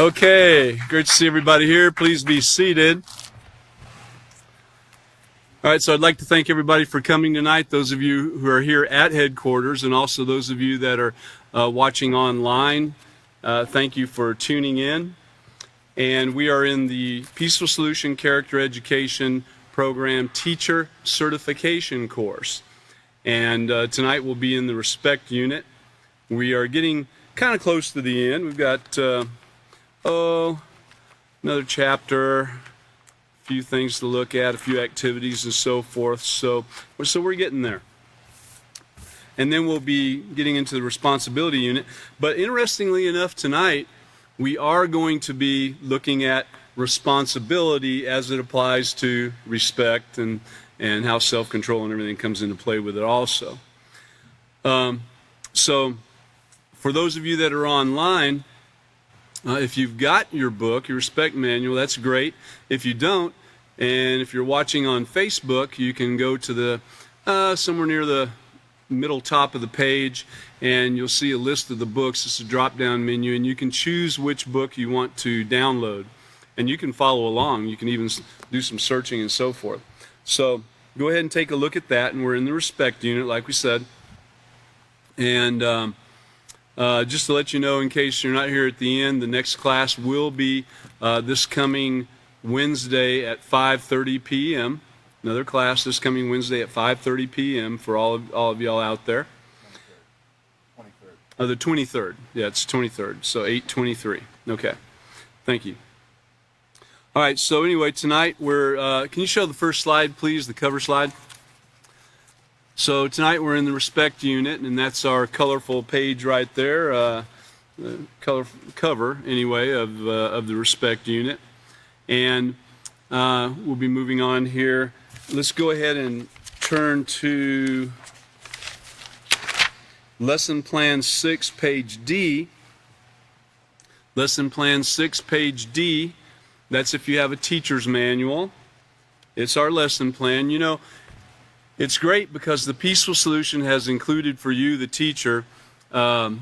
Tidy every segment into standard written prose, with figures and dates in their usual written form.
Okay, great to see everybody here. Please be seated. All right, so I'd like to thank everybody for coming tonight, those of you who are here at headquarters, and also those of you that are watching online. Thank you for tuning in. And we are in the Peaceful Solution Character Education Program Teacher Certification course. And tonight we'll be in the Respect Unit. We are getting kind of close to the end. We've got, another chapter, a few things to look at, a few activities and so forth. So we're getting there. And then we'll be getting into the Responsibility Unit. But interestingly enough, tonight we are going to be looking at responsibility as it applies to respect and how self-control and everything comes into play with it also. So for those of you that are online, if you've got your book, your Respect Manual, that's great. If you don't, and if you're watching on Facebook, you can go to the somewhere near the middle top of the page, and you'll see a list of the books. It's a drop-down menu, and you can choose which book you want to download. And you can follow along. You can even do some searching and so forth. So go ahead and take a look at that, and we're in the Respect Unit, like we said. And just to let you know, in case you're not here at the end, the next class will be this coming Wednesday at 5:30 p.m. Another class this coming Wednesday at 5:30 p.m. for all of y'all out there. 23rd. The 23rd. Yeah, it's 23rd. So 8:23. Okay. Thank you. All right. So anyway, tonight we're. Can you show the first slide, please? The cover slide. So tonight we're in the Respect Unit, and that's our colorful page right there. Cover anyway of the Respect Unit, and we'll be moving on here. Let's go ahead and turn to Lesson Plan 6, page D. Lesson Plan 6, page D. That's if you have a teacher's manual. It's our lesson plan. You know, it's great because the Peaceful Solution has included for you, the teacher, a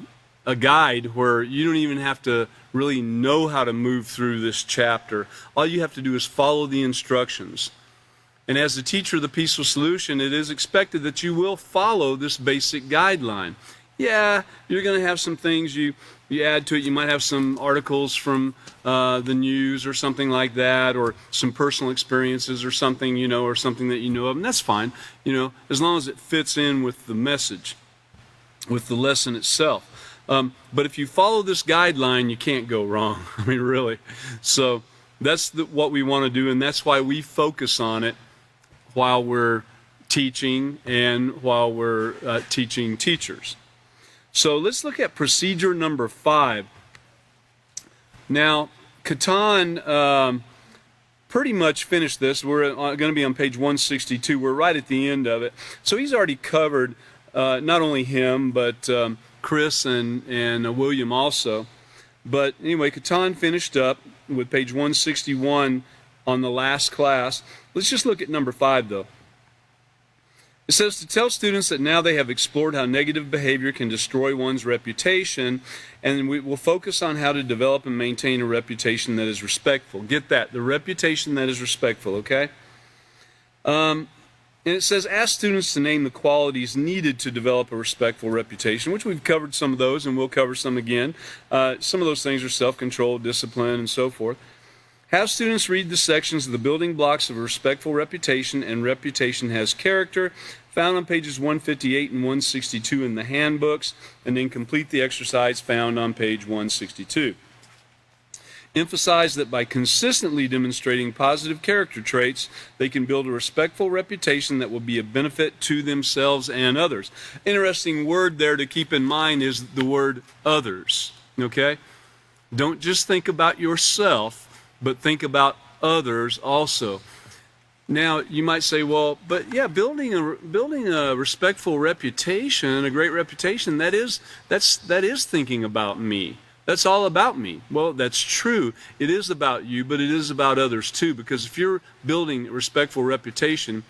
guide where you don't even have to really know how to move through this chapter. All you have to do is follow the instructions. And as the teacher of the Peaceful Solution, it is expected that you will follow this basic guideline. Yeah, you're going to have some things you add to it. You might have some articles from the news or something like that, or some personal experiences or something, you know, or something that you know of, and that's fine, you know, as long as it fits in with the message, with the lesson itself. But if you follow this guideline, you can't go wrong. I mean, really. So that's what we want to do, and that's why we focus on it while we're teaching and while we're teaching teachers. So let's look at procedure number 5. Now, Catan pretty much finished this. We're going to be on page 162. We're right at the end of it. So he's already covered, not only him, but Chris and William also. But anyway, Catan finished up with page 161 on the last class. Let's just look at number 5, though. It says to tell students that now they have explored how negative behavior can destroy one's reputation, and we will focus on how to develop and maintain a reputation that is respectful. Get that, the reputation that is respectful, okay? And it says ask students to name the qualities needed to develop a respectful reputation, which we've covered some of those, and we'll cover some again. Some of those things are self-control, discipline, and so forth. Have students read the sections of the building blocks of a respectful reputation and reputation has character, found on pages 158 and 162 in the handbooks, and then complete the exercise found on page 162. Emphasize that by consistently demonstrating positive character traits, they can build a respectful reputation that will be of benefit to themselves and others. Interesting word there to keep in mind is the word others, okay? Don't just think about yourself, but think about others also. Now, you might say, well, but yeah, building a respectful reputation, a great reputation, that is thinking about me. That's all about me. Well, that's true. It is about you, but it is about others too, because if you're building a respectful reputation,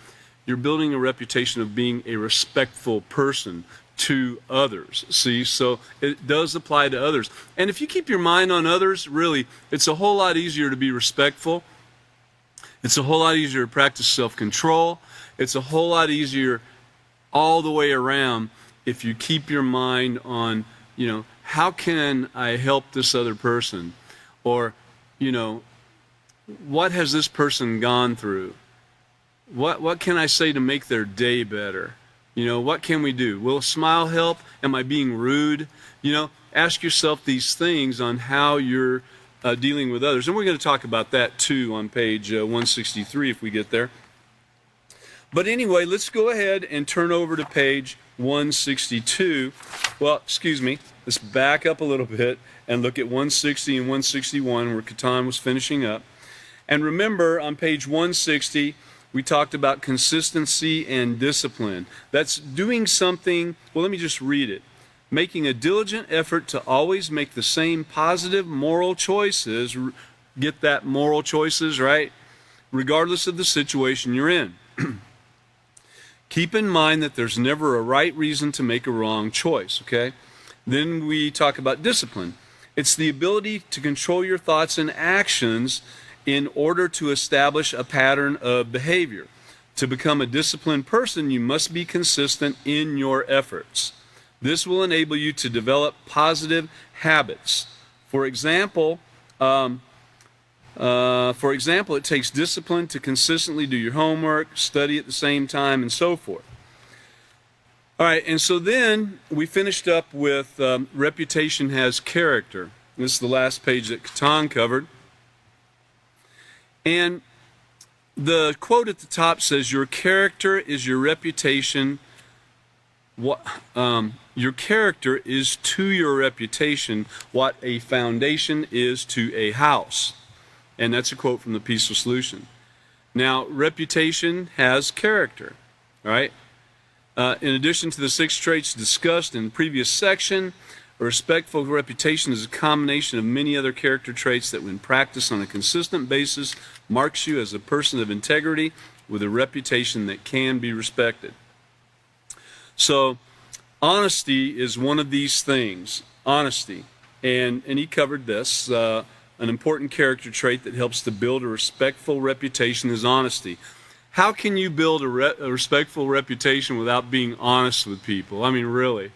you're building a reputation of being a respectful person to others. See, so it does apply to others. And if you keep your mind on others, really, it's a whole lot easier to be respectful. It's a whole lot easier to practice self-control. It's a whole lot easier all the way around if you keep your mind on, how can I help this other person? Or, what has this person gone through? What can I say to make their day better? What can we do? Will a smile help? Am I being rude? Ask yourself these things on how you're dealing with others. And we're going to talk about that too on page 163 if we get there. But anyway, let's go ahead and turn over to page 162. Well, excuse me. Let's back up a little bit and look at 160 and 161 where Catan was finishing up. And remember, on page 160, we talked about consistency and discipline. That's doing something, well, let me just read it. Making a diligent effort to always make the same positive moral choices. Get that, moral choices, right? Regardless of the situation you're in. Keep in mind that there's never a right reason to make a wrong choice, okay? Then we talk about discipline. It's the ability to control your thoughts and actions in order to establish a pattern of behavior. To become a disciplined person, you must be consistent in your efforts. This will enable you to develop positive habits. For example, it takes discipline to consistently do your homework, study at the same time, and so forth. All right, and so then we finished up with reputation has character. This is the last page that Catan covered. And the quote at the top says, your character is your reputation. Your character is to your reputation what a foundation is to a house. And that's a quote from the Peaceful Solution. Now, reputation has character, right? In addition to the 6 traits discussed in the previous section, a respectful reputation is a combination of many other character traits that, when practiced on a consistent basis, marks you as a person of integrity with a reputation that can be respected. So, honesty is one of these things. Honesty. And he covered this. An important character trait that helps to build a respectful reputation is honesty. How can you build a respectful reputation without being honest with people? I mean, really.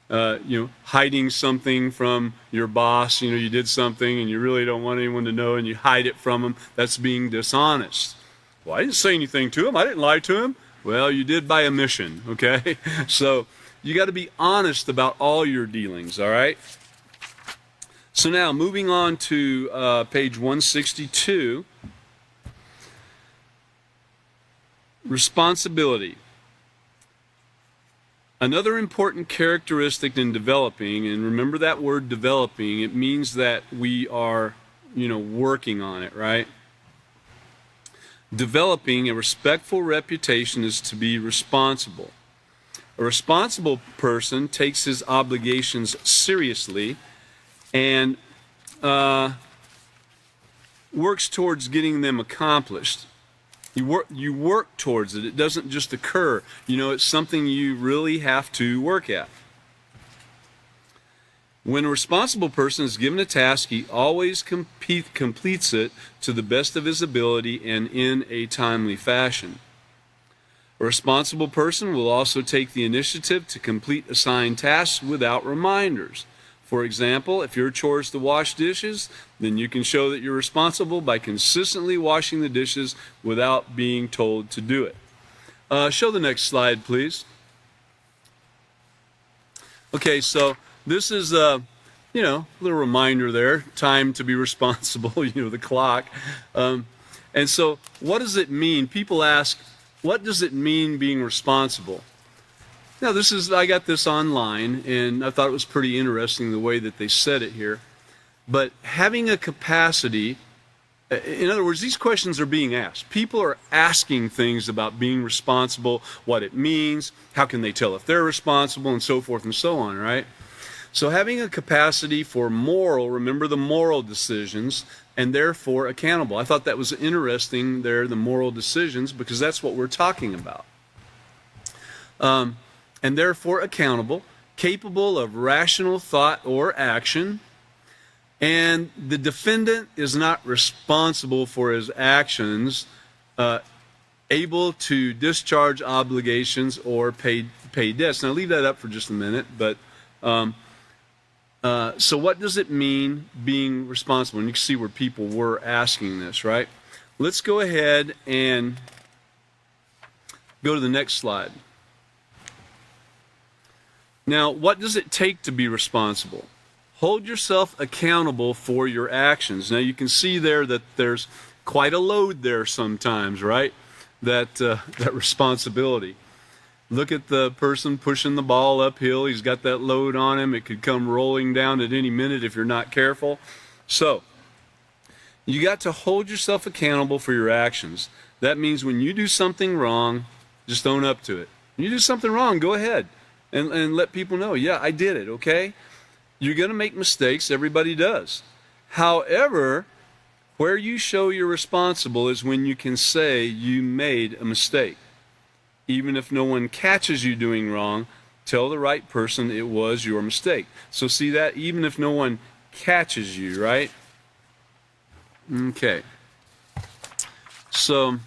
Hiding something from your boss, you did something and you really don't want anyone to know and you hide it from them, that's being dishonest. Well, I didn't say anything to him, I didn't lie to him. Well, you did by omission, okay? So you got to be honest about all your dealings, all right? So now, moving on to page 162, responsibility. Another important characteristic in developing, and remember that word developing, it means that we are, working on it, right? Developing a respectful reputation is to be responsible. A responsible person takes his obligations seriously and works towards getting them accomplished. You work towards it. It doesn't just occur. It's something you really have to work at. When a responsible person is given a task, he always completes it to the best of his ability and in a timely fashion. A responsible person will also take the initiative to complete assigned tasks without reminders. For example, if your chore is to wash dishes, then you can show that you're responsible by consistently washing the dishes without being told to do it. Show the next slide, please. Okay, so this is a little reminder there, time to be responsible, the clock. And so what does it mean? People ask, what does it mean being responsible? Now, I got this online, and I thought it was pretty interesting the way that they said it here. But having a capacity, in other words, these questions are being asked. People are asking things about being responsible, what it means, how can they tell if they're responsible, and so forth and so on, right? So having a capacity for remember the moral decisions, and therefore accountable. I thought that was interesting there, the moral decisions, because that's what we're talking about. and therefore accountable, capable of rational thought or action, and the defendant is not responsible for his actions, able to discharge obligations or pay debts. Now leave that up for just a minute, but so what does it mean being responsible? And you can see where people were asking this, right? Let's go ahead and go to the next slide. Now, what does it take to be responsible? Hold yourself accountable for your actions. Now, you can see there that there's quite a load there sometimes, right? That responsibility. Look at the person pushing the ball uphill. He's got that load on him. It could come rolling down at any minute if you're not careful. So, you got to hold yourself accountable for your actions. That means when you do something wrong, just own up to it. When you do something wrong, go ahead and let people know, yeah, I did it, okay? You're going to make mistakes. Everybody does. However, where you show you're responsible is when you can say you made a mistake. Even if no one catches you doing wrong, tell the right person it was your mistake. So see that? Even if no one catches you, right? Okay. So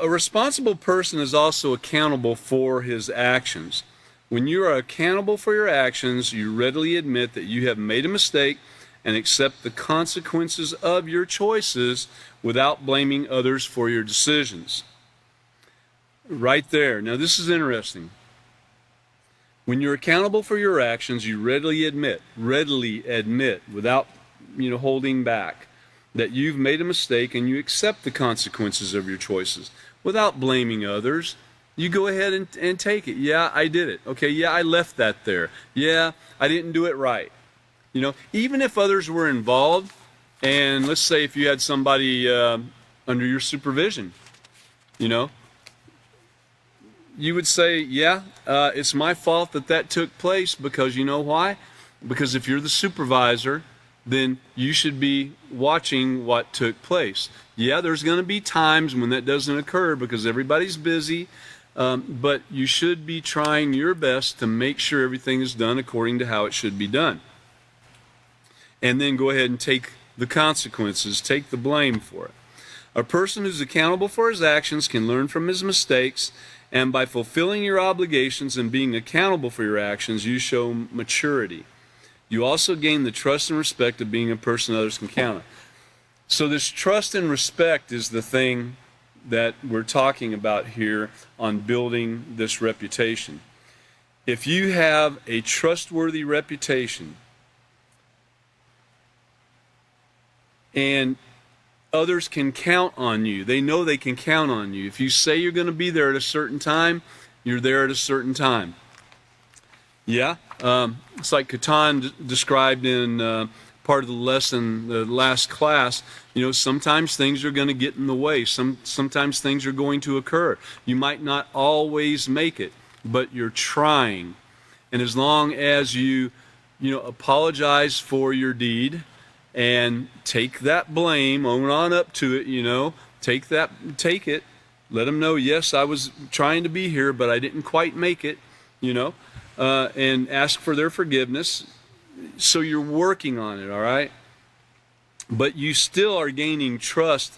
a responsible person is also accountable for his actions. When you are accountable for your actions, you readily admit that you have made a mistake and accept the consequences of your choices without blaming others for your decisions. Right there. Now this is interesting. When you're accountable for your actions, you readily admit without holding back, that you've made a mistake and you accept the consequences of your choices without blaming others. You go ahead and take it. Yeah, I did it. Okay, yeah, I left that there. Yeah, I didn't do it right. Even if others were involved, and let's say if you had somebody under your supervision, you would say, yeah, it's my fault that took place, because you know why? Because if you're the supervisor, then you should be watching what took place. Yeah, there's going to be times when that doesn't occur because everybody's busy, but you should be trying your best to make sure everything is done according to how it should be done. And then go ahead and take the consequences, take the blame for it. A person who's accountable for his actions can learn from his mistakes, and by fulfilling your obligations and being accountable for your actions, you show maturity. You also gain the trust and respect of being a person others can count on. So this trust and respect is the thing that we're talking about here on building this reputation. If you have a trustworthy reputation and others can count on you, they know they can count on you. If you say you're going to be there at a certain time, you're there at a certain time. Yeah, it's like Catan described in part of the lesson, the last class. Sometimes things are going to get in the way. Sometimes things are going to occur. You might not always make it, but you're trying. And as long as you apologize for your deed and take that blame, own on up to it, take it. Let them know, yes, I was trying to be here, but I didn't quite make it, and ask for their forgiveness. So you're working on it, all right? But you still are gaining trust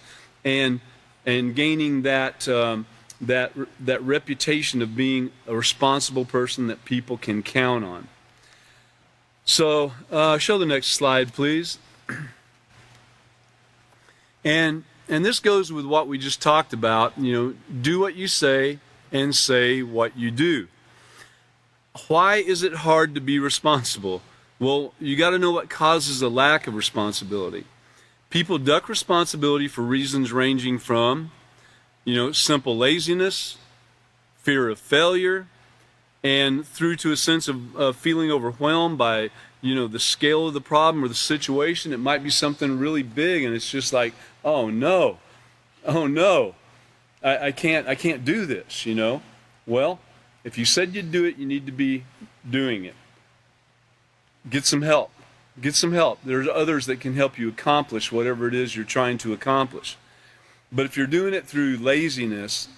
and gaining that reputation of being a responsible person that people can count on. So show the next slide, please. And this goes with what we just talked about. Do what you say and say what you do. Why is it hard to be responsible? Well, you got to know what causes a lack of responsibility. People duck responsibility for reasons ranging from, simple laziness, fear of failure, and through to a sense of feeling overwhelmed by, the scale of the problem or the situation. It might be something really big, and it's just like, oh no, I can't do this. Well, if you said you'd do it, you need to be doing it. Get some help. There's others that can help you accomplish whatever it is you're trying to accomplish. But if you're doing it through laziness,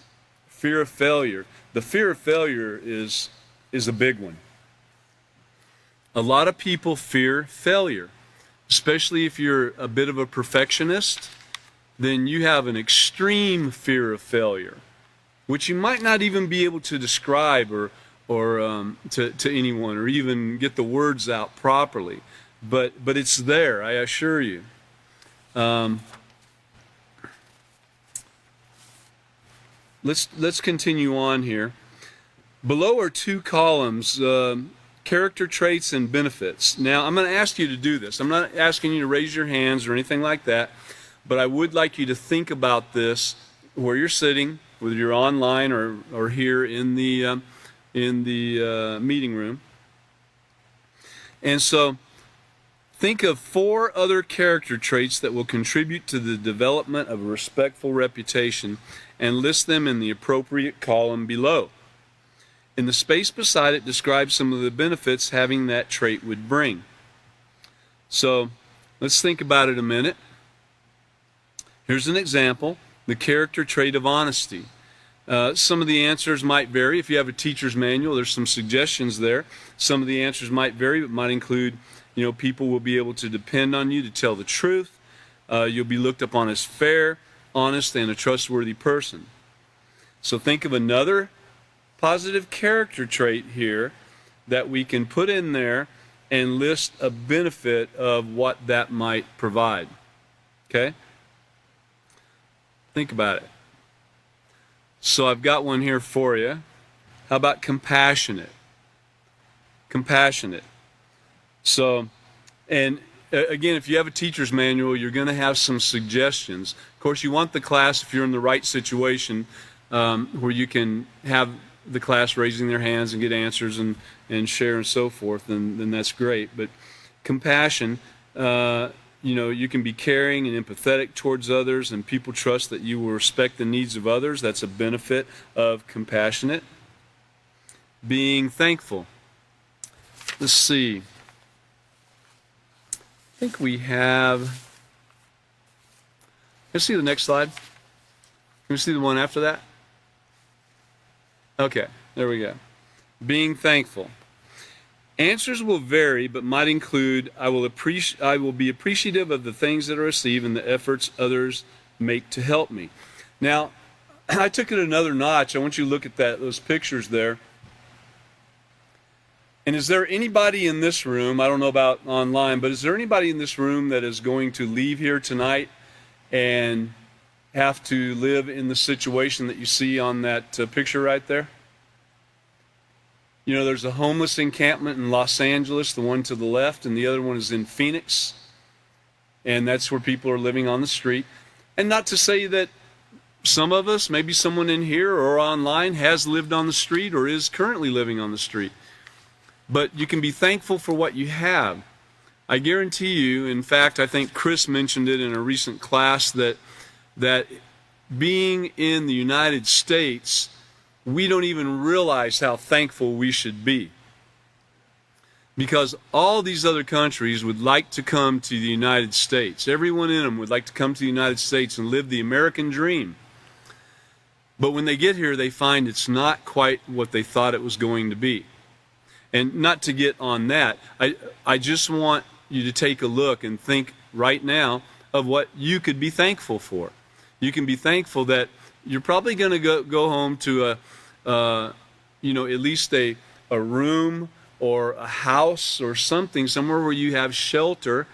Fear of failure. The fear of failure is a big one. A lot of people fear failure, especially if you're a bit of a perfectionist. Then you have an extreme fear of failure, which you might not even be able to describe or to anyone, or even get the words out properly. But it's there, I assure you. Let's continue on here. Below are two columns, character traits and benefits. Now, I'm going to ask you to do this. I'm not asking you to raise your hands or anything like that, but I would like you to think about this where you're sitting, whether you're online or here in the meeting room. And so, think of 4 other character traits that will contribute to the development of a respectful reputation, and list them in the appropriate column below. In the space beside it, describe some of the benefits having that trait would bring. So, let's think about it a minute. Here's an example, the character trait of honesty. Some of the answers might vary. If you have a teacher's manual, there's some suggestions there. Some of the answers might vary, but might include, people will be able to depend on you to tell the truth. You'll be looked upon as fair, honest, and a trustworthy person. So think of another positive character trait here that we can put in there and list a benefit of what that might provide. Okay? Think about it. So I've got one here for you. How about compassionate? Compassionate. So, and again, if you have a teacher's manual, you're going to have some suggestions. Of course, you want the class, if you're in the right situation, where you can have the class raising their hands and get answers and share and so forth, then that's great. But compassion, you can be caring and empathetic towards others, and people trust that you will respect the needs of others. That's a benefit of compassionate. Being thankful. Let's see. I think we have... Let's see the next slide. Can we see the one after that? Okay, there we go. Being thankful. Answers will vary, but might include, I will be appreciative of the things that I receive and the efforts others make to help me. Now, I took it another notch. I want you to look at those pictures there. And is there anybody in this room, I don't know about online, but is there anybody in this room that is going to leave here tonight and have to live in the situation that you see on that picture right there? There's a homeless encampment in Los Angeles, the one to the left, and the other one is in Phoenix. And that's where people are living on the street. And not to say that some of us, maybe someone in here or online, has lived on the street or is currently living on the street. But you can be thankful for what you have. I guarantee you, in fact, I think Chris mentioned it in a recent class, that being in the United States, we don't even realize how thankful we should be. Because all these other countries would like to come to the United States. Everyone in them would like to come to the United States and live the American dream. But when they get here, they find it's not quite what they thought it was going to be. And not to get on that, I just want you to take a look and think right now of what you could be thankful for. You can be thankful that you're probably going to go home to at least a room or a house or something, somewhere where you have shelter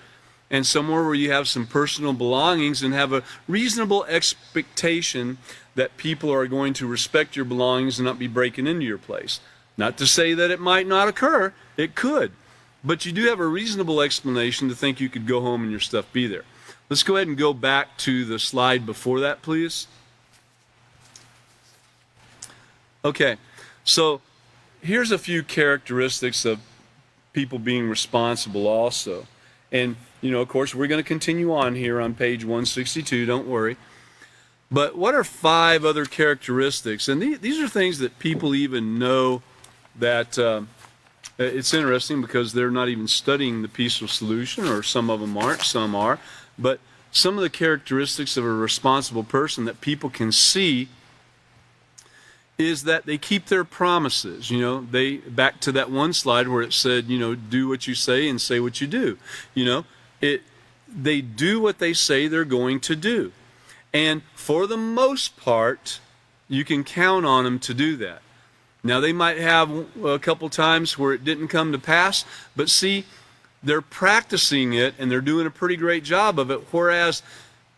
and somewhere where you have some personal belongings, and have a reasonable expectation that people are going to respect your belongings and not be breaking into your place. Not to say that it might not occur, it could. But you do have a reasonable explanation to think you could go home and your stuff be there. Let's go ahead and go back to the slide before that, please. Okay, so here's a few characteristics of people being responsible also. And, of course, we're going to continue on here on page 162, don't worry. But what are 5 other characteristics? And these are things that people even know that it's interesting, because they're not even studying the peaceful solution, or some of them aren't, some are. But some of the characteristics of a responsible person that people can see is that they keep their promises. You know, they, back to that one slide where it said, you know, do what you say and say what you do. You know, they do what they say they're going to do. And for the most part, you can count on them to do that. Now, they might have a couple times where it didn't come to pass, but see, they're practicing it and they're doing a pretty great job of it. Whereas,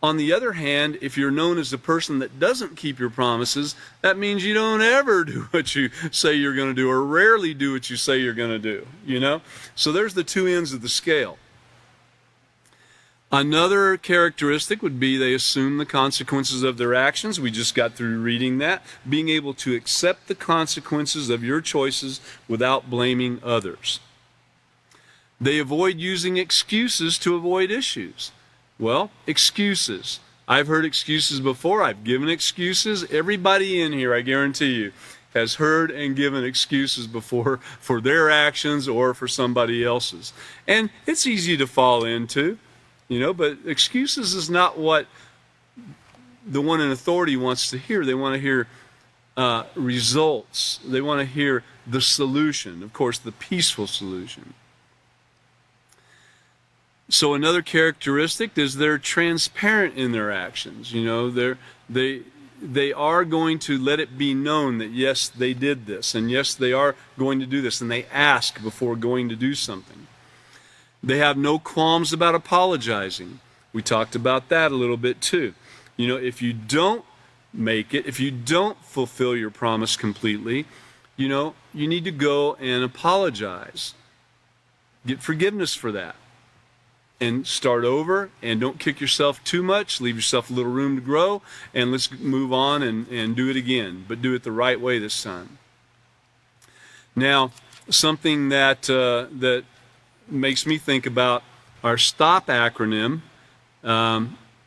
on the other hand, if you're known as the person that doesn't keep your promises, that means you don't ever do what you say you're going to do, or rarely do what you say you're going to do, you know? So there's the two ends of the scale. Another characteristic would be they assume the consequences of their actions. We just got through reading that. Being able to accept the consequences of your choices without blaming others. They avoid using excuses to avoid issues. Well, excuses. I've heard excuses before. I've given excuses. Everybody in here, I guarantee you, has heard and given excuses before for their actions or for somebody else's. And it's easy to fall into. You know, but excuses is not what the one in authority wants to hear. They want to hear results. They want to hear the solution, of course, the peaceful solution. So another characteristic is they're transparent in their actions. You know, they are going to let it be known that, yes, they did this, and yes, they are going to do this, and they ask before going to do something. They have no qualms about apologizing. We talked about that a little bit too. You know, if you don't make it, if you don't fulfill your promise completely, you know, you need to go and apologize. Get forgiveness for that. And start over, and don't kick yourself too much. Leave yourself a little room to grow, and let's move on and do it again, but do it the right way this time. Now, something that makes me think about our STOP acronym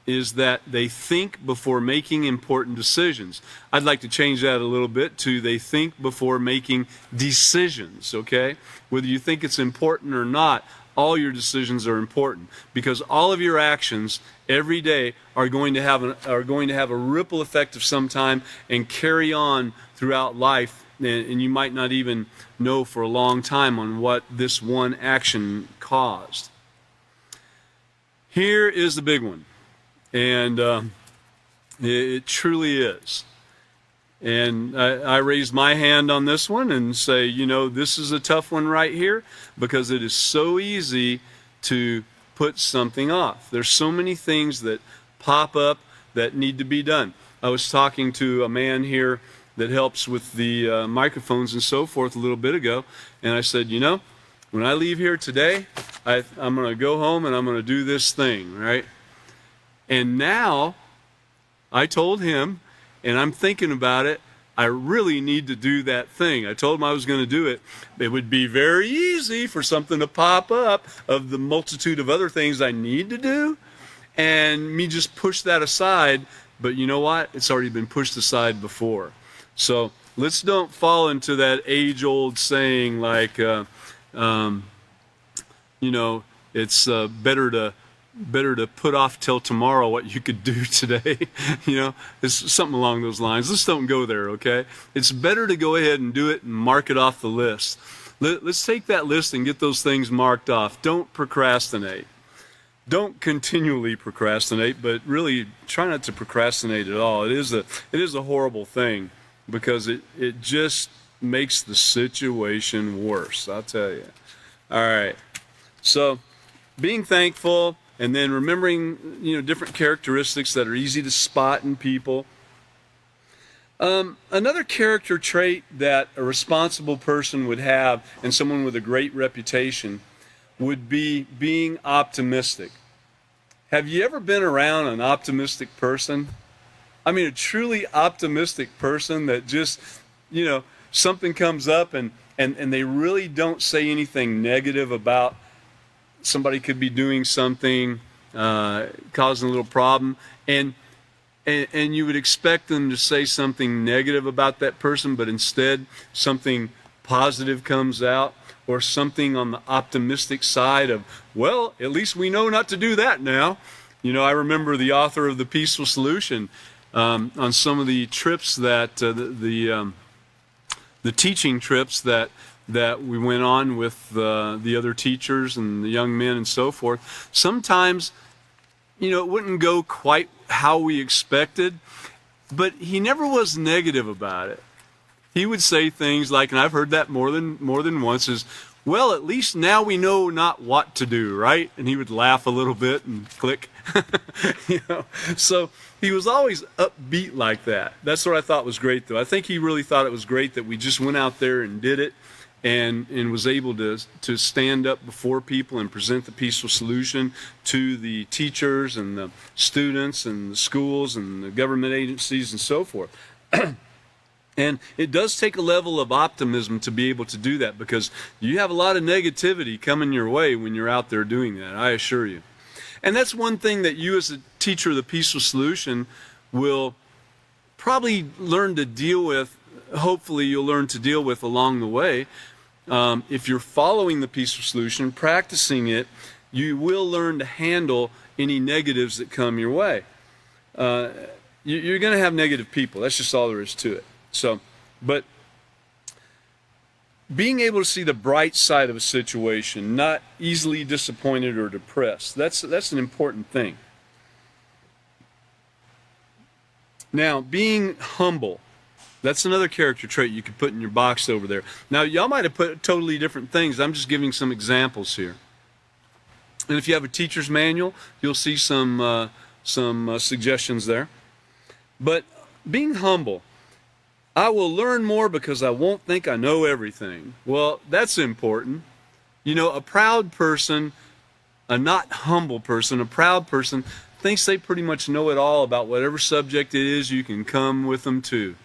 is that they think before making important decisions. I'd like to change that a little bit to they think before making decisions, okay? Whether you think it's important or not, all your decisions are important, because all of your actions every day are going to have a ripple effect of some time and carry on throughout life. And you might not even know for a long time on what this one action caused. Here is the big one, and it truly is. And I raise my hand on this one and say, you know, this is a tough one right here, because it is so easy to put something off. There's so many things that pop up that need to be done. I was talking to a man here that helps with the microphones and so forth a little bit ago, and I said, you know, when I leave here today, I'm going to go home and I'm going to do this thing, right? And now, I told him, and I'm thinking about it, I really need to do that thing. I told him I was going to do it. It would be very easy for something to pop up of the multitude of other things I need to do, and me just push that aside. But you know what? It's already been pushed aside before. So let's don't fall into that age-old saying like, you know, it's better to put off till tomorrow what you could do today. You know, it's something along those lines. Let's don't go there, okay? It's better to go ahead and do it and mark it off the list. Let's take that list and get those things marked off. Don't procrastinate. Don't continually procrastinate, but really try not to procrastinate at all. It is a horrible thing, because it just makes the situation worse, I'll tell you. All right. So being thankful, and then remembering, you know, different characteristics that are easy to spot in people. Another character trait that a responsible person would have, and someone with a great reputation, would be being optimistic. Have you ever been around an optimistic person? I mean, a truly optimistic person that just, you know, something comes up and they really don't say anything negative about somebody could be doing something, causing a little problem, and you would expect them to say something negative about that person, but instead something positive comes out, or something on the optimistic side of, well, at least we know not to do that now. You know, I remember the author of The Peaceful Solution, on some of the trips that the the teaching trips that we went on with the other teachers and the young men and so forth, sometimes, you know, it wouldn't go quite how we expected, but he never was negative about it. He would say things like, and I've heard that more than once, is, well, at least now we know not what to do, right? And he would laugh a little bit and click. You know, so he was always upbeat like that. That's what I thought was great, though. I think he really thought it was great that we just went out there and did it, and was able to stand up before people and present the peaceful solution to the teachers and the students and the schools and the government agencies and so forth. And it does take a level of optimism to be able to do that, because you have a lot of negativity coming your way when you're out there doing that, I assure you. And that's one thing that you as a teacher of the peaceful solution will probably learn to deal with. Hopefully you'll learn to deal with along the way. If you're following the peaceful solution, practicing it, you will learn to handle any negatives that come your way. You're going to have negative people. That's just all there is to it. So, but being able to see the bright side of a situation, not easily disappointed or depressed, that's an important thing. Now, being humble, that's another character trait you could put in your box over there. Now, y'all might have put totally different things. I'm just giving some examples here. And if you have a teacher's manual, you'll see some suggestions there. But being humble, I will learn more because I won't think I know everything. Well, that's important. You know, a proud person, a not humble person, a proud person, thinks they pretty much know it all about whatever subject it is you can come with them to.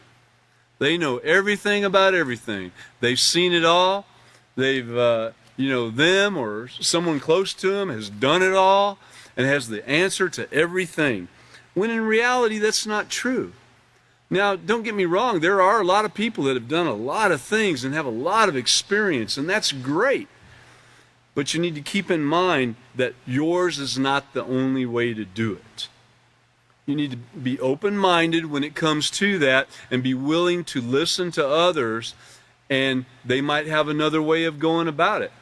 They know everything about everything. They've seen it all. They've, them or someone close to them has done it all and has the answer to everything. When in reality, that's not true. Now, don't get me wrong, there are a lot of people that have done a lot of things and have a lot of experience, and that's great. But you need to keep in mind that yours is not the only way to do it. You need to be open-minded when it comes to that and be willing to listen to others, and they might have another way of going about it.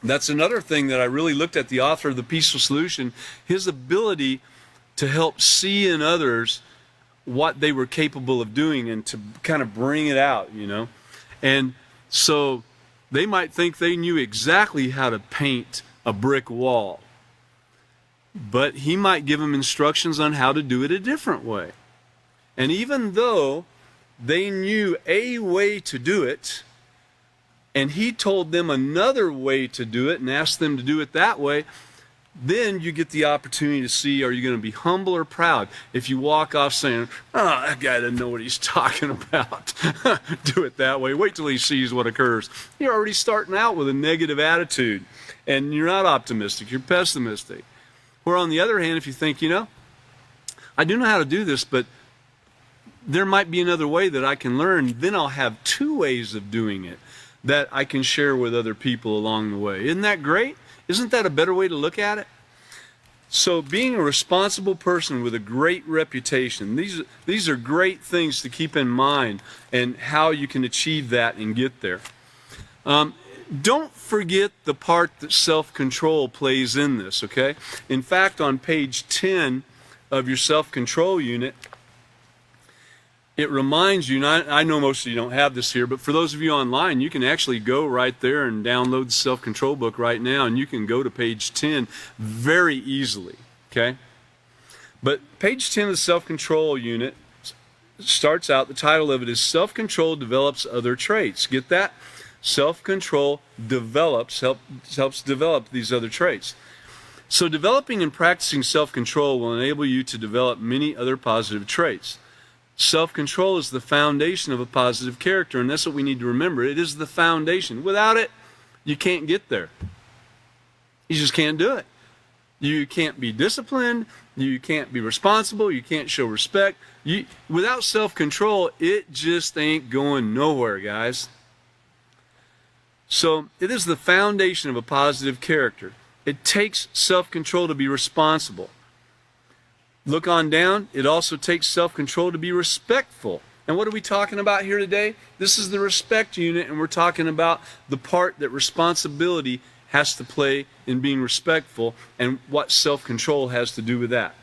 That's another thing that I really looked at the author of The Peaceful Solution, his ability to help see in others what they were capable of doing and to kind of bring it out, you know. And so they might think they knew exactly how to paint a brick wall, but he might give them instructions on how to do it a different way. And even though they knew a way to do it, and he told them another way to do it and asked them to do it that way, then you get the opportunity to see, are you going to be humble or proud? If you walk off saying, oh, that guy doesn't know what he's talking about, do it that way, wait till he sees what occurs. You're already starting out with a negative attitude, and you're not optimistic, you're pessimistic. Or on the other hand, if you think, you know, I do know how to do this, but there might be another way that I can learn, then I'll have two ways of doing it that I can share with other people along the way. Isn't that great? Isn't that a better way to look at it? So being a responsible person with a great reputation, these are great things to keep in mind and how you can achieve that and get there. Don't forget the part that self-control plays in this, okay? In fact, on page 10 of your self-control unit, it reminds you, and I know most of you don't have this here, but for those of you online, you can actually go right there and download the self-control book right now, and you can go to page 10 very easily, okay? But page 10 of the self-control unit starts out, the title of it is Self-Control Develops Other Traits. Get that? Self-control helps develop these other traits. So developing and practicing self-control will enable you to develop many other positive traits. Self-control is the foundation of a positive character, and that's what we need to remember. It is the foundation. Without it, you can't get there. You just can't do it. You can't be disciplined. You can't be responsible. You can't show respect. Without self-control, it just ain't going nowhere, guys. So it is the foundation of a positive character. It takes self-control to be responsible. Look on down, it also takes self-control to be respectful. And what are we talking about here today? This is the respect unit, and we're talking about the part that responsibility has to play in being respectful and what self-control has to do with that.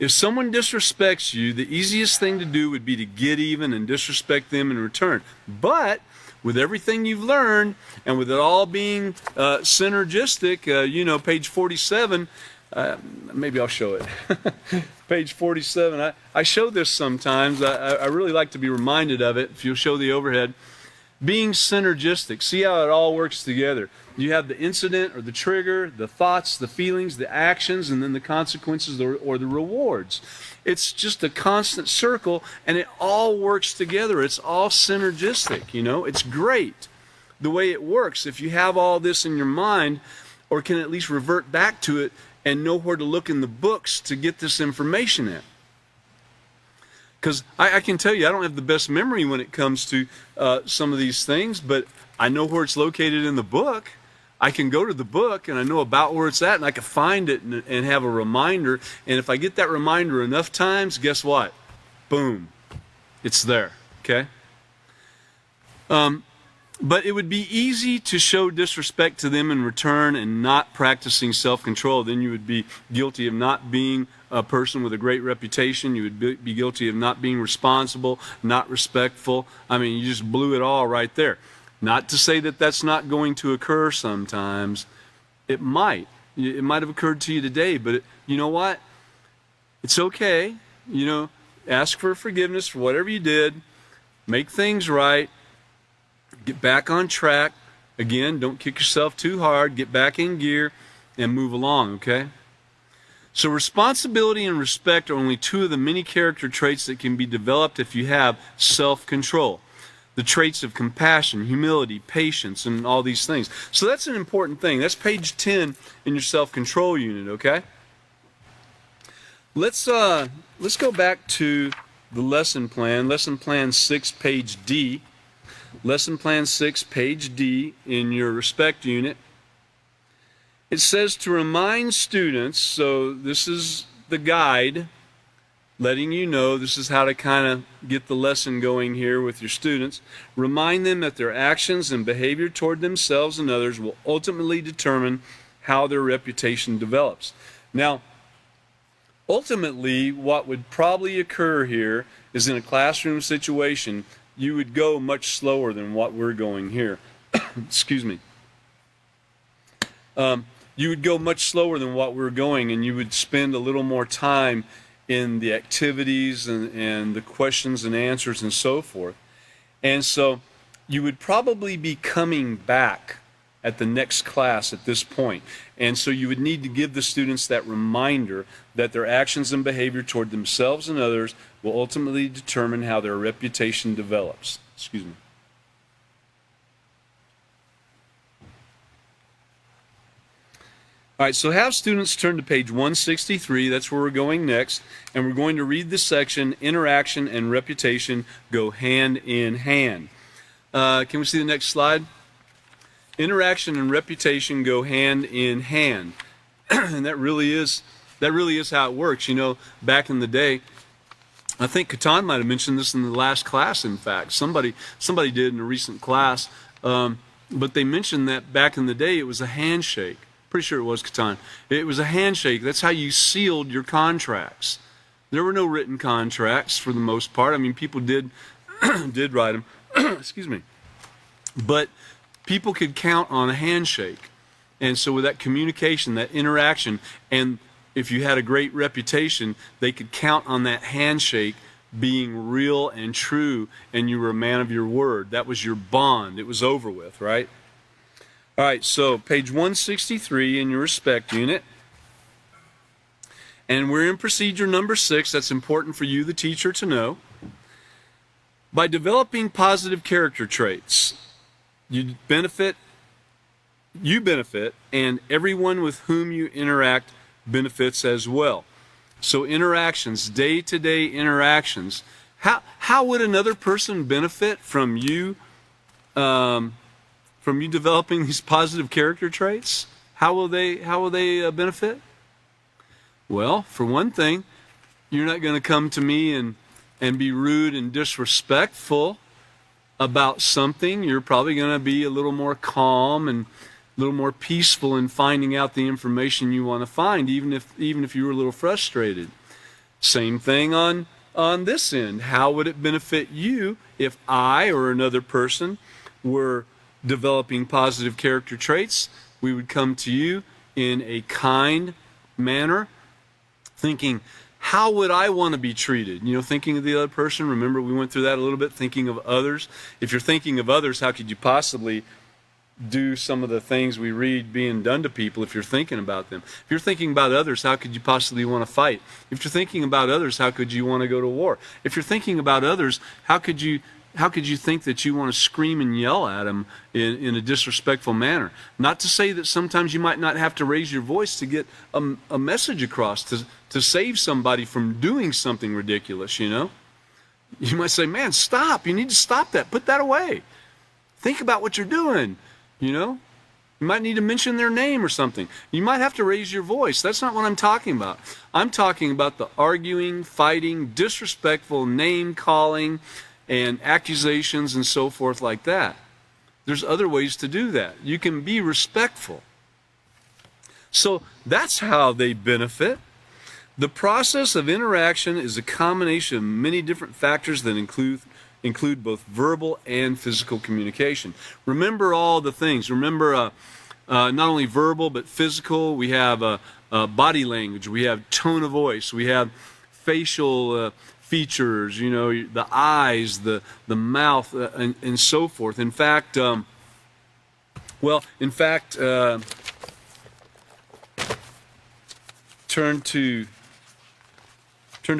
If someone disrespects you, the easiest thing to do would be to get even and disrespect them in return. But with everything you've learned, and with it all being synergistic, page 47, maybe I'll show it. Page 47, I show this sometimes. I really like to be reminded of it, if you'll show the overhead. Being synergistic, see how it all works together. You have the incident or the trigger, the thoughts, the feelings, the actions, and then the consequences or the rewards. It's just a constant circle, and it all works together. It's all synergistic, It's great the way it works. If you have all this in your mind, or can at least revert back to it and know where to look in the books to get this information in. Because I can tell you, I don't have the best memory when it comes to some of these things, but I know where it's located in the book. I can go to the book and I know about where it's at, and I can find it and have a reminder. And if I get that reminder enough times, guess what? Boom, it's there, okay? But it would be easy to show disrespect to them in return and not practicing self-control. Then you would be guilty of not being a person with a great reputation. You would be guilty of not being responsible, not respectful. I mean, you just blew it all right there. Not to say that that's not going to occur sometimes. It might. It might have occurred to you today, but you know what? It's okay. Ask for forgiveness for whatever you did. Make things right. Get back on track. Again, don't kick yourself too hard. Get back in gear and move along, okay? So responsibility and respect are only two of the many character traits that can be developed if you have self-control. The traits of compassion, humility, patience, and all these things. So that's an important thing. That's page 10 in your self-control unit, okay? Let's go back to the lesson plan 6, page D. Lesson plan 6, page D in your respect unit. It says to remind students, so this is the guide, letting you know this is how to kind of get the lesson going here with your students. Remind them that their actions and behavior toward themselves and others will ultimately determine how their reputation develops. Now, ultimately, what would probably occur here is in a classroom situation, you would go much slower than what we're going here. Excuse me. You would go much slower than what we're going, and you would spend a little more time in the activities and the questions and answers and so forth. And so you would probably be coming back at the next class at this point. And so you would need to give the students that reminder that their actions and behavior toward themselves and others will ultimately determine how their reputation develops. Excuse me. All right, so have students turn to page 163. That's where we're going next. And we're going to read the section, Interaction and Reputation Go Hand in Hand. Can we see the next slide? Interaction and reputation go hand in hand. And that really is how it works. Back in the day, I think Catan might have mentioned this in the last class, in fact. Somebody did in a recent class. But they mentioned that back in the day it was a handshake. Pretty sure it was Catan. It was a handshake. That's how you sealed your contracts. There were no written contracts for the most part. I mean, people did write them. Excuse me. But people could count on a handshake. And so with that communication, that interaction, and if you had a great reputation, they could count on that handshake being real and true, and you were a man of your word. That was your bond. It was over with, right? All right, so page 163 in your respect unit. And we're in procedure number 6. That's important for you, the teacher, to know. By developing positive character traits, you benefit, and everyone with whom you interact benefits as well. So interactions, day-to-day interactions. How would another person benefit from you developing these positive character traits? How will they benefit? Well, for one thing, you're not going to come to me and and be rude and disrespectful about something, you're probably going to be a little more calm and a little more peaceful in finding out the information you want to find, even if you were a little frustrated. Same thing on this end. How would it benefit you if I or another person were developing positive character traits? We would come to you in a kind manner, thinking, how would I want to be treated? Thinking of the other person. Remember, we went through that a little bit, thinking of others. If you're thinking of others, how could you possibly do some of the things we read being done to people if you're thinking about them? If you're thinking about others, how could you possibly want to fight? If you're thinking about others, how could you want to go to war? If you're thinking about others, how could you think that you want to scream and yell at them in a disrespectful manner? Not to say that sometimes you might not have to raise your voice to get a message across, to save somebody from doing something ridiculous, You might say, man, stop. You need to stop that. Put that away. Think about what you're doing, You might need to mention their name or something. You might have to raise your voice. That's not what I'm talking about. I'm talking about the arguing, fighting, disrespectful name-calling, and accusations and so forth like that. There's other ways to do that. You can be respectful. So that's how they benefit. The process of interaction is a combination of many different factors that include both verbal and physical communication. Remember all the things. Remember not only verbal but physical. We have body language. We have tone of voice. We have facial features, the eyes, the mouth, and so forth. In fact, turn to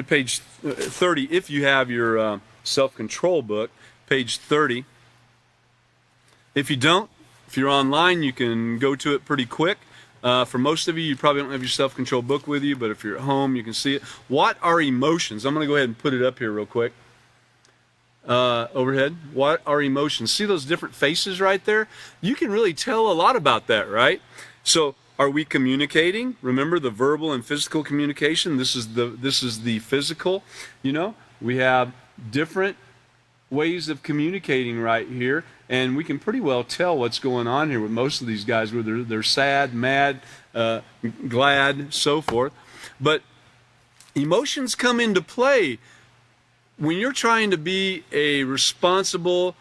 page 30 if you have your self-control book, page 30. If you don't, if you're online, you can go to it pretty quick. For most of you, you probably don't have your self-control book with you, but if you're at home, you can see it. What are emotions? I'm going to go ahead and put it up here real quick. Overhead. What are emotions? See those different faces right there? You can really tell a lot about that, right? So, are we communicating? Remember the verbal and physical communication. This is the physical. We have different ways of communicating right here, and we can pretty well tell what's going on here with most of these guys, whether they're sad, mad, glad, so forth. But emotions come into play when you're trying to be a responsible,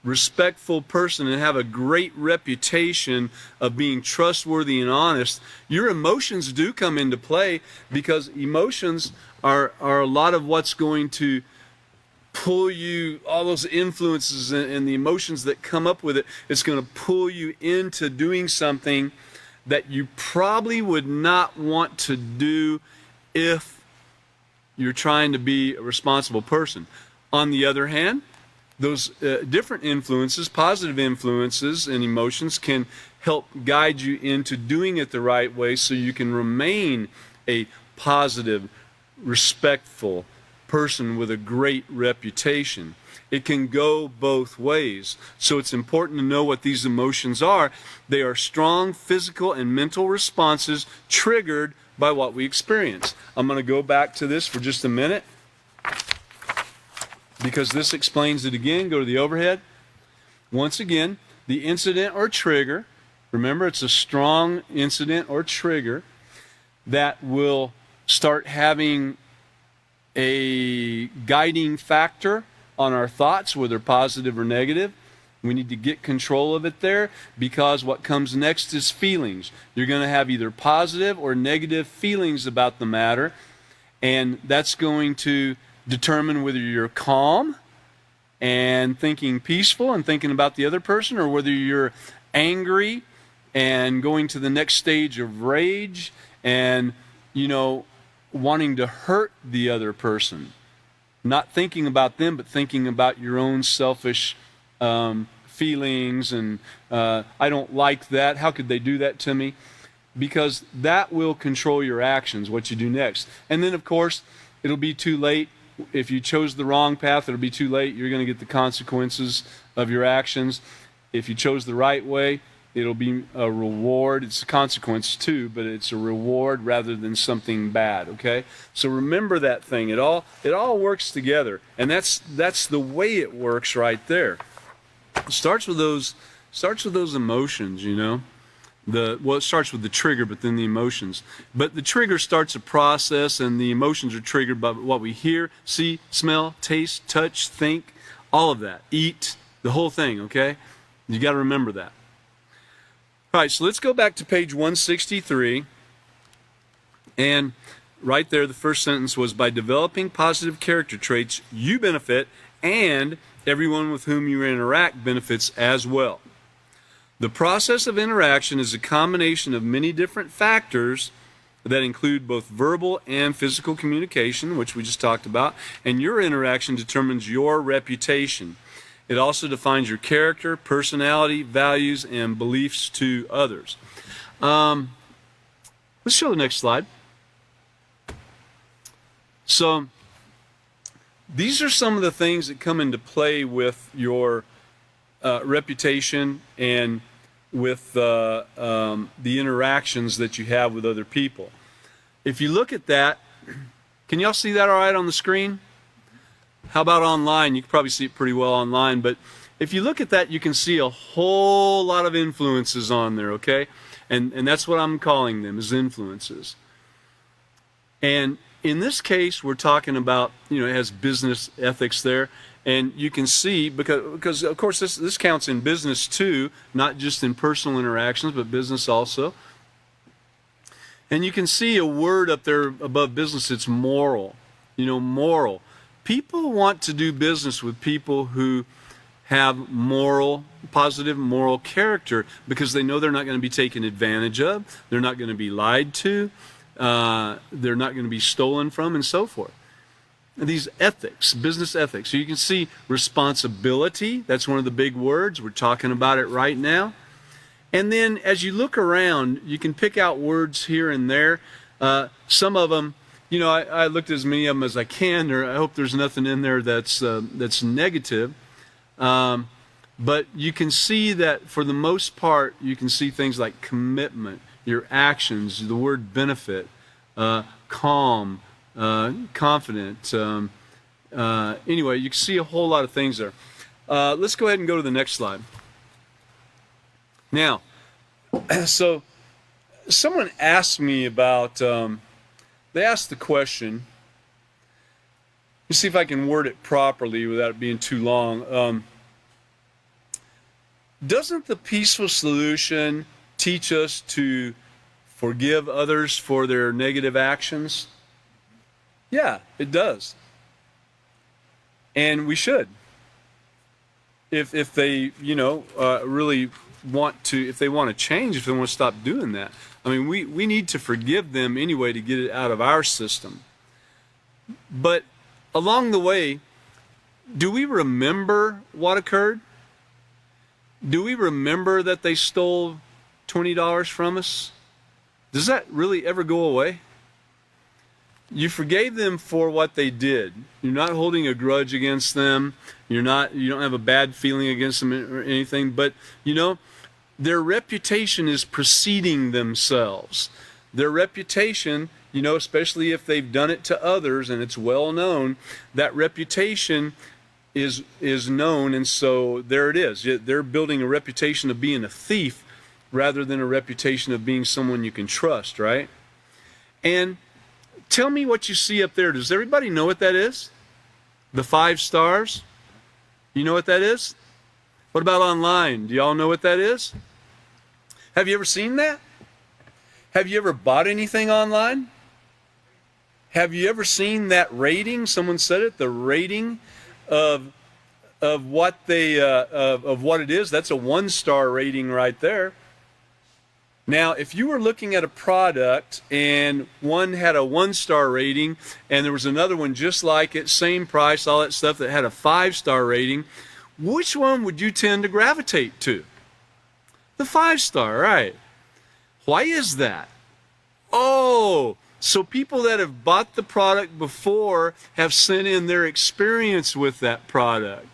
respectful person and have a great reputation of being trustworthy and honest. Your emotions do come into play, because emotions are a lot of what's going to pull you, all those influences and the emotions that come up with it. It's going to pull you into doing something that you probably would not want to do if you're trying to be a responsible person. On the other hand, those different influences, positive influences and emotions, can help guide you into doing it the right way, so you can remain a positive, respectful person with a great reputation. It can go both ways. So it's important to know what these emotions are. They are strong physical and mental responses triggered by what we experience. I'm going to go back to this for just a minute, because this explains it again. Go to the overhead. Once again, the incident or trigger, remember it's a strong incident or trigger that will start having a guiding factor on our thoughts, whether positive or negative. We need to get control of it there, because what comes next is feelings. You're going to have either positive or negative feelings about the matter, and that's going to determine whether you're calm and thinking peaceful and thinking about the other person, or whether you're angry and going to the next stage of rage and, wanting to hurt the other person. Not thinking about them, but thinking about your own selfish feelings and I don't like that. How could they do that to me? Because that will control your actions, what you do next. And then, of course, it'll be too late. If you chose the wrong path, it'll be too late. You're going to get the consequences of your actions. If you chose the right way, It'll be a reward. It's a consequence too, but it's a reward rather than something bad, okay? So remember that thing. It all works together. And that's the way it works right there. It starts with those emotions, you know. Well, it starts with the trigger, but then the emotions. But the trigger starts a process, and the emotions are triggered by what we hear, see, smell, taste, touch, think, all of that. Eat, the whole thing, okay? You got to remember that. All right, so let's go back to page 163. And right there, the first sentence was, by developing positive character traits, you benefit, and everyone with whom you interact benefits as well. The process of interaction is a combination of many different factors that include both verbal and physical communication, which we just talked about, and your interaction determines your reputation. It also defines your character, personality, values, and beliefs to others. Let's show the next slide. So, these are some of the things that come into play with your reputation and with the interactions that you have with other people. If you look at that, can y'all see that all right on the screen? How about online? You can probably see it pretty well online, but if you look at that, you can see a whole lot of influences on there, okay? And that's what I'm calling them, is influences. And in this case, we're talking about, you know, it has business ethics there. And you can see, because of course this counts in business too, not just in personal interactions, but business also. And you can see a word up there above business, it's moral. You know, moral. People want to do business with people who have positive moral character, because they know they're not going to be taken advantage of, they're not going to be lied to, they're not going to be stolen from, and so forth. These ethics, business ethics. So you can see responsibility, that's one of the big words. We're talking about it right now. And then as you look around, you can pick out words here and there. Some of them, you know, I looked at as many of them as I can, or I hope there's nothing in there that's negative. But you can see that for the most part, you can see things like commitment, your actions, the word benefit, calm, confident. Anyway, you can see a whole lot of things there. Let's go ahead and go to the next slide. Now, so someone asked me about, they asked the question, let me see if I can word it properly without it being too long. Doesn't the peaceful solution teach us to forgive others for their negative actions? Yeah, it does. And we should. If they, you know, really want to, if they want to change, if they want to stop doing that. I mean, we need to forgive them anyway to get it out of our system. But along the way, do we remember what occurred? Do we remember that they stole $20 from us? Does that really ever go away? You forgave them for what they did. You're not holding a grudge against them. You don't have a bad feeling against them or anything, but you know, their reputation is preceding themselves. Their reputation, you know, especially if they've done it to others and it's well known, that reputation is known, and so there it is. They're building a reputation of being a thief rather than a reputation of being someone you can trust, right? And tell me what you see up there. Does everybody know what that is? The 5 stars? You know what that is? What about online? Do y'all know what that is? Have you ever seen that? Have you ever bought anything online? Have you ever seen that rating? Someone said it, the rating of what they of what it is. That's a 1-star rating right there. Now, if you were looking at a product and one had a 1-star rating and there was another one just like it, same price, all that stuff, that had a 5-star rating, which one would you tend to gravitate to? The 5-star, right? Why is that? Oh, so people that have bought the product before have sent in their experience with that product.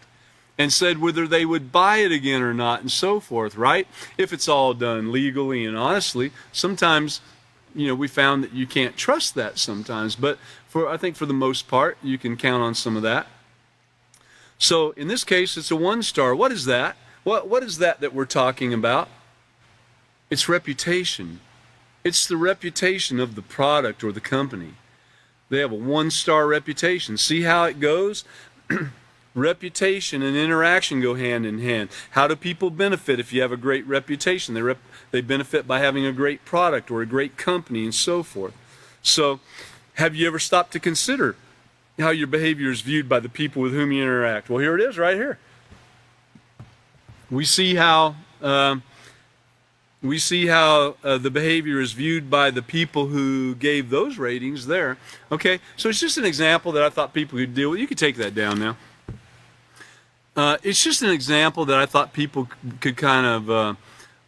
and said whether they would buy it again or not, and so forth, right? If it's all done legally and honestly. Sometimes, we found that you can't trust that sometimes, but I think for the most part, you can count on some of that. So in this case, it's a 1-star. What is that? What is that we're talking about? It's reputation. It's the reputation of the product or the company. They have a 1-star reputation. See how it goes? Reputation and interaction go hand in hand. How do people benefit if you have a great reputation? They benefit by having a great product or a great company and so forth. So, have you ever stopped to consider how your behavior is viewed by the people with whom you interact? Well, here it is right here. We see how the behavior is viewed by the people who gave those ratings there. Okay, so it's just an example that I thought people could deal with. You could take that down now. It's just an example that I thought people could kind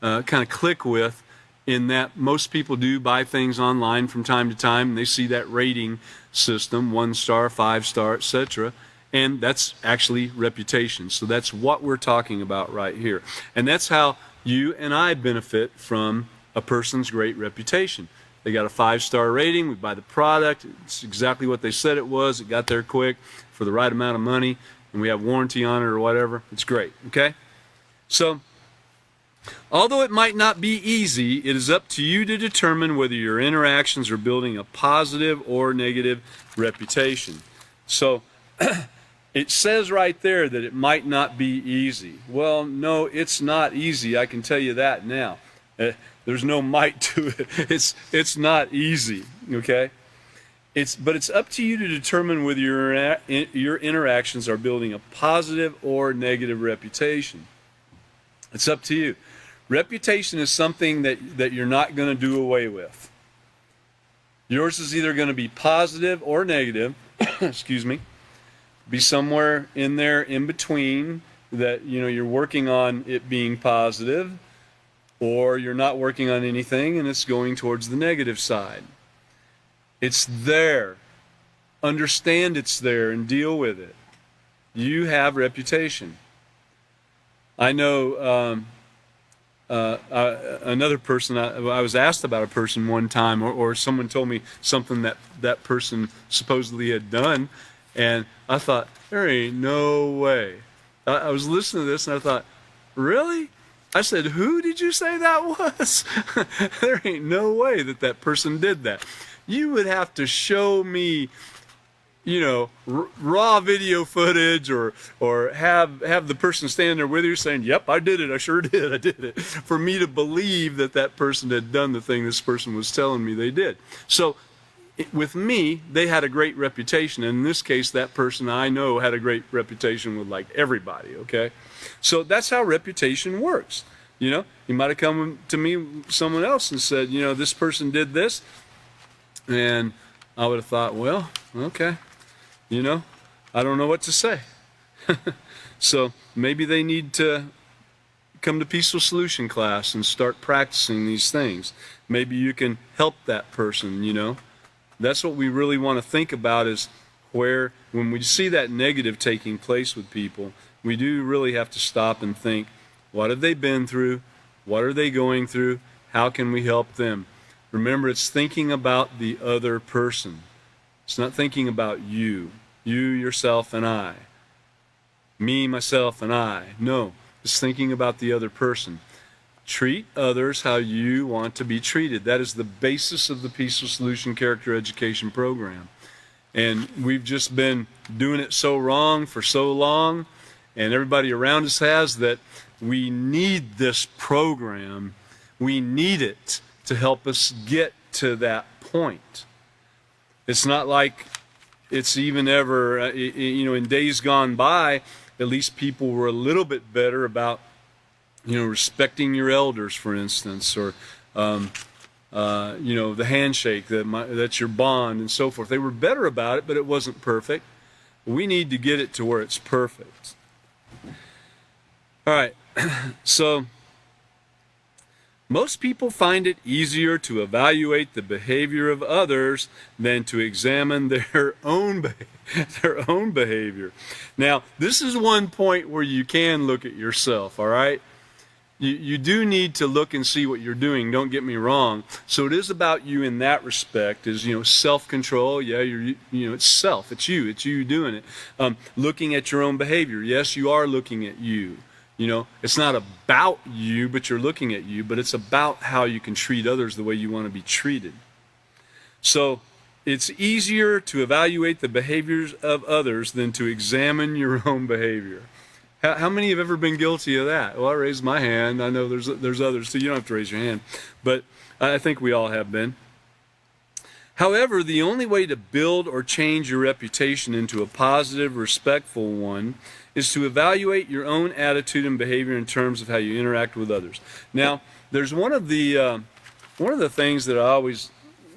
of click with, in that most people do buy things online from time to time, and they see that rating system, 1-star, 5-star, etc., and that's actually reputation. So that's what we're talking about right here. And that's how you and I benefit from a person's great reputation. They got a 5-star rating, we buy the product, it's exactly what they said it was, it got there quick for the right amount of money, and we have warranty on it or whatever. It's great, okay? So, although it might not be easy, it is up to you to determine whether your interactions are building a positive or negative reputation. So, it says right there that it might not be easy. Well, no, it's not easy. I can tell you that now. There's no might to it. It's not easy, okay? But it's up to you to determine whether your interactions are building a positive or negative reputation. It's up to you. Reputation is something that you're not going to do away with. Yours is either going to be positive or negative. Excuse me. Be somewhere in there in between, that you're working on it being positive, or you're not working on anything and it's going towards the negative side. It's there. Understand it's there and deal with it. You have reputation. I know another person, I was asked about a person one time, or someone told me something that person supposedly had done, and I thought, there ain't no way. I was listening to this and I thought, really? I said, who did you say that was? There ain't no way that person did that. You would have to show me, raw video footage, or have the person stand there with you saying, yep, I did it, I sure did, I did it, for me to believe that person had done the thing this person was telling me they did. So with me, they had a great reputation. And in this case, that person I know had a great reputation with everybody, okay? So that's how reputation works. You might have come to me, someone else, and said, this person did this. And I would have thought, well, okay, I don't know what to say. So maybe they need to come to Peaceful Solution class and start practicing these things. Maybe you can help that person, That's what we really want to think about, is when we see that negative taking place with people, we do really have to stop and think, what have they been through? What are they going through? How can we help them? Remember, it's thinking about the other person. It's not thinking about you, yourself, and I. Me, myself, and I. No, it's thinking about the other person. Treat others how you want to be treated. That is the basis of the Peaceful Solution Character Education Program. And we've just been doing it so wrong for so long, and everybody around us has, that we need this program. We need it to help us get to that point. It's not like it's even ever, in days gone by, at least people were a little bit better about respecting your elders, for instance, or the handshake, that's your bond, and so forth. They were better about it, but it wasn't perfect. We need to get it to where it's perfect. All right, so Most people find it easier to evaluate the behavior of others than to examine their own behavior. Now, this is one point where you can look at yourself, all right? You do need to look and see what you're doing, don't get me wrong. So it is about you in that respect, is, self-control. Yeah, it's self, it's you doing it. Looking at your own behavior. Yes, you are looking at you. It's not about you, but you're looking at you, but it's about how you can treat others the way you want to be treated. So it's easier to evaluate the behaviors of others than to examine your own behavior. How many have ever been guilty of that? Well, I raised my hand. I know there's others too. You don't have to raise your hand, but I think we all have been. However, the only way to build or change your reputation into a positive, respectful one is to evaluate your own attitude and behavior in terms of how you interact with others. Now, there's one of the things that I always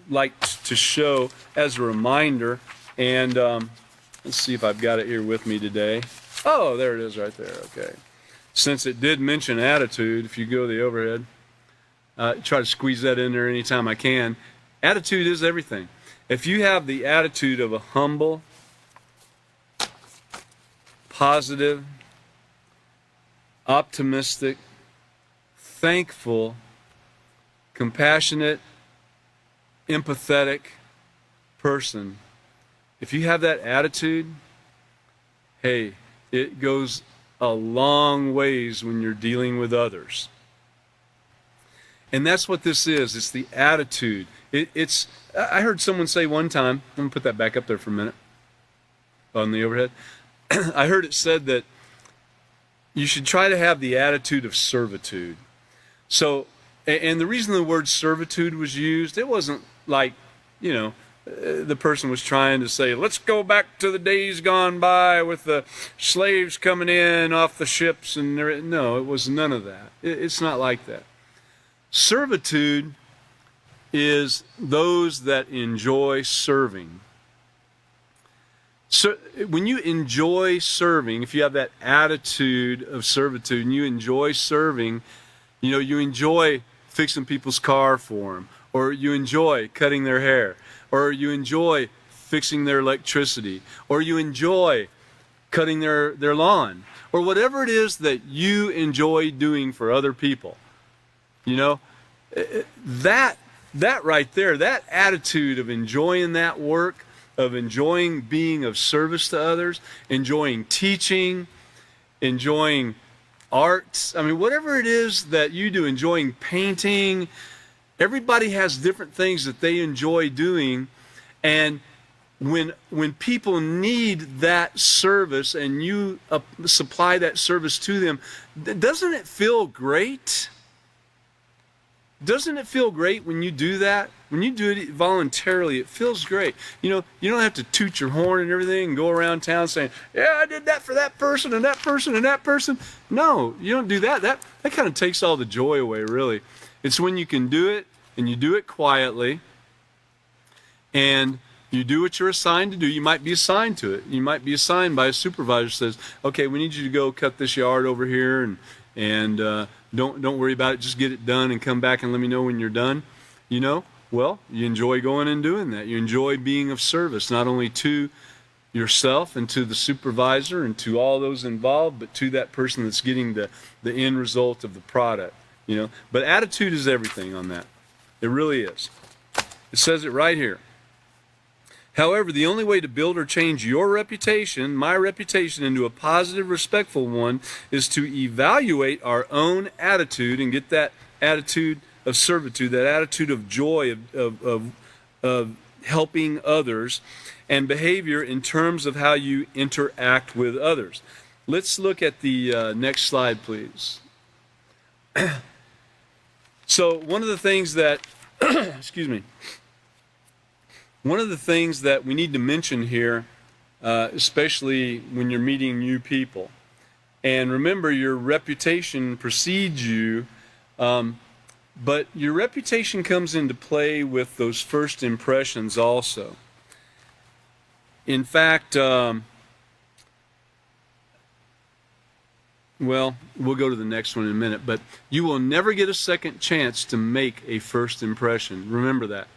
like to show as a reminder, and let's see if I've got it here with me today. Oh, there it is right there. Okay. Since it did mention attitude, if you go to the overhead, try to squeeze that in there anytime I can. Attitude is everything. If you have the attitude of a humble, positive, optimistic, thankful, compassionate, empathetic person, if you have that attitude, hey, it goes a long ways when you're dealing with others. And that's what this is. It's the attitude. I heard someone say one time, I'm going to put that back up there for a minute on the overhead. I heard it said that you should try to have the attitude of servitude. So, and the reason the word servitude was used, it wasn't like, the person was trying to say, let's go back to the days gone by with the slaves coming in off the ships. No, it was none of that. It's not like that. Servitude is those that enjoy serving. So when you enjoy serving, if you have that attitude of servitude and you enjoy serving, you enjoy fixing people's car for them, or you enjoy cutting their hair, or you enjoy fixing their electricity, or you enjoy cutting their lawn, or whatever it is that you enjoy doing for other people. That right there, that attitude of enjoying that work, of enjoying being of service to others, enjoying teaching, enjoying arts, whatever it is that you do, enjoying painting. Everybody has different things that they enjoy doing, and when people need that service and you supply that service to them, doesn't it feel great? Doesn't it feel great when you do that? When you do it voluntarily, it feels great. You don't have to toot your horn and everything and go around town saying, yeah, I did that for that person and that person and that person. No, you don't do that. That kind of takes all the joy away, really. It's when you can do it, and you do it quietly, and you do what you're assigned to do. You might be assigned to it. You might be assigned by a supervisor who says, okay, we need you to go cut this yard over here, and don't worry about it. Just get it done and come back and let me know when you're done. Well, you enjoy going and doing that. You enjoy being of service, not only to yourself and to the supervisor and to all those involved, but to that person that's getting the end result of the product. But attitude is everything on that. It really is. It says it right here. However, the only way to build or change your reputation, my reputation, into a positive, respectful one is to evaluate our own attitude and get that attitude of servitude, that attitude of joy, of helping others, and behavior in terms of how you interact with others. Let's look at the next slide, please. So one of the things that, excuse me, one of the things that we need to mention here, especially when you're meeting new people, and remember your reputation precedes you, but your reputation comes into play with those first impressions also. In fact, well, we'll go to the next one in a minute, but you will never get a second chance to make a first impression. Remember that.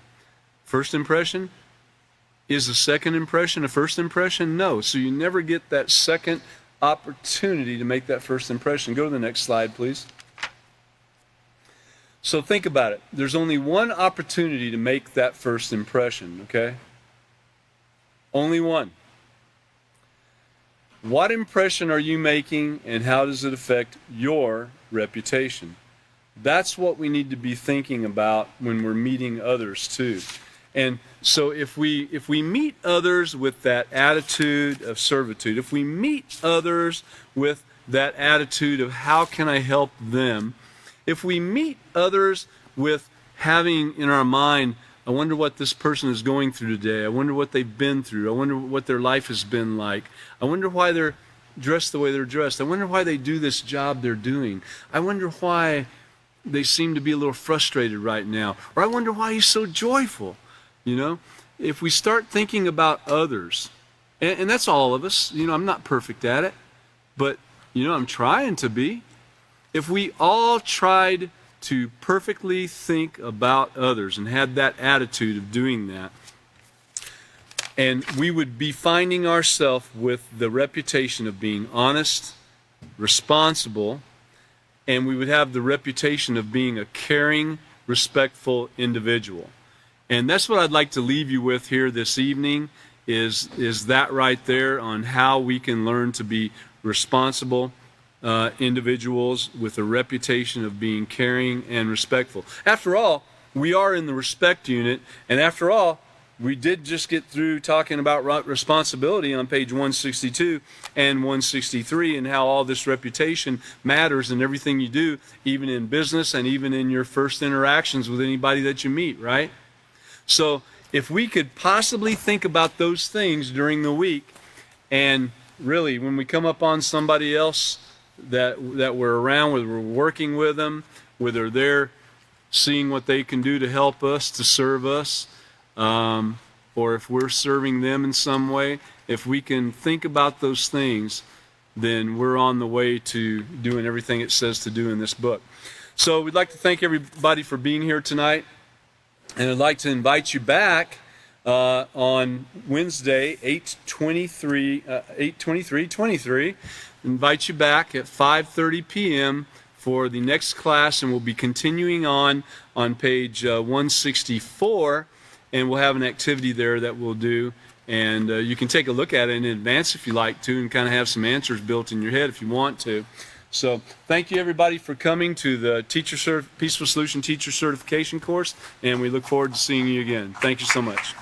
First impression? Is a second impression a first impression? No. So you never get that second opportunity to make that first impression. Go to the next slide, please. So think about it. There's only one opportunity to make that first impression, okay? Only one. What impression are you making, and how does it affect your reputation? That's what we need to be thinking about when we're meeting others too. And so if we meet others with that attitude of servitude, if we meet others with that attitude of how can I help them, if we meet others with having in our mind, I wonder what this person is going through today, I wonder what they've been through, I wonder what their life has been like, I wonder why they're dressed the way they're dressed, I wonder why they do this job they're doing, I wonder why they seem to be a little frustrated right now, or I wonder why he's so joyful. You know, if we start thinking about others, and that's all of us, you know, I'm not perfect at it, but, you know, I'm trying to be. If we all tried to perfectly think about others and had that attitude of doing that, and we would be finding ourselves with the reputation of being honest, responsible, and we would have the reputation of being a caring, respectful individual. And that's what I'd like to leave you with here this evening is that right there on how we can learn to be responsible individuals with a reputation of being caring and respectful. After all, we are in the respect unit, and after all, we did just get through talking about responsibility on page 162 and 163 and how all this reputation matters in everything you do, even in business and even in your first interactions with anybody that you meet, right? So if we could possibly think about those things during the week, and really when we come up on somebody else that we're around, whether we're working with them, whether they're seeing what they can do to help us, to serve us, or if we're serving them in some way, if we can think about those things, then we're on the way to doing everything it says to do in this book. So we'd like to thank everybody for being here tonight. And I'd like to invite you back on Wednesday, 8/23/23. Invite you back at 5:30 p.m. for the next class, and we'll be continuing on page 164, and we'll have an activity there that we'll do. And you can take a look at it in advance if you like to, and kind of have some answers built in your head if you want to. So thank you everybody for coming to the Peaceful Solution Teacher Certification course, and we look forward to seeing you again. Thank you so much.